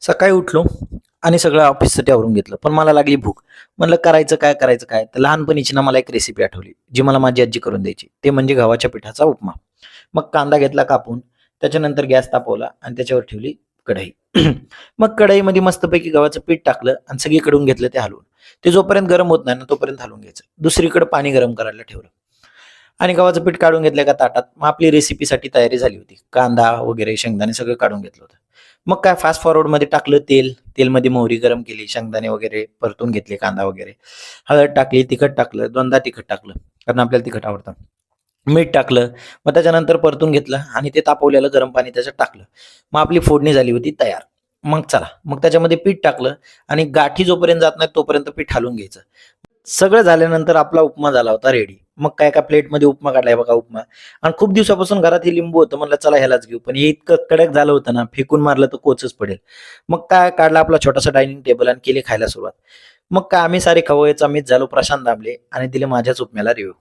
सकाळी उठलो आणि सगळं ऑफिससाठी आवरून घेतलं. पण मला लागली भूक. म्हणलं करायचं काय? तर लहानपणीची ना मला एक रेसिपी आठवली, जी मला माझी आजी करून द्यायची. ते म्हणजे गव्हाच्या पिठाचा उपमा. मग कांदा घेतला कापून, त्याच्यानंतर गॅस तापवला आणि त्याच्यावर ठेवली कढई. मग कढईमध्ये मस्तपैकी गव्हाचं पीठ टाकलं आणि सगळीकडून घेतलं ते हलवून. ते जोपर्यंत गरम होत नाही ना, तोपर्यंत हलवून घ्यायचं. दुसरीकडे पाणी गरम करायला ठेवलं आणि गव्हाचं पीठ काढून घेतलं एका ताटात. मग आपली रेसिपीसाठी तयारी झाली होती. कांदा वगैरे, शेंगदाणे सगळं काढून घेतलं होतं. मग काय फास्ट फॉरवर्डमध्ये टाकलं तेल. तेलमध्ये मोहरी गरम केली, शेंगदाणे वगैरे परतून घेतले, कांदा वगैरे. हळद टाकली, तिखट टाकलं, दोनदा तिखट टाकलं, कारण आपल्याला तिखट आवडतं. मीठ टाकलं. मग त्याच्यानंतर परतून घेतलं आणि ते तापवलेलं गरम पाणी त्याच्यात टाकलं. मग आपली फोडणी झाली होती तयार. मग चला, मग त्याच्यामध्ये पीठ टाकलं आणि गाठी जोपर्यंत जात नाही तोपर्यंत पीठ हलवून घ्यायचं. सगळं झाल्यानंतर आपला उपमा झाला होता रेडी. मग काय एका प्लेटमध्ये उपमा काढलाय बघा उपमा. आणि खूप दिवसापासून घरात हे लिंबू होतं. म्हणलं चला ह्यालाच घेऊ. पण हे इतकं कडक झालं होतं ना, फेकून मारलं तर कोचच पडेल. मग काय काढला आपला छोटासा डायनिंग टेबल आणि केली खायला सुरुवात. मग काय आम्ही सारे खवय्ये मीच झालो प्रशांत दामले आणि दिले माझ्याच उपम्याला रिव्ह्यू.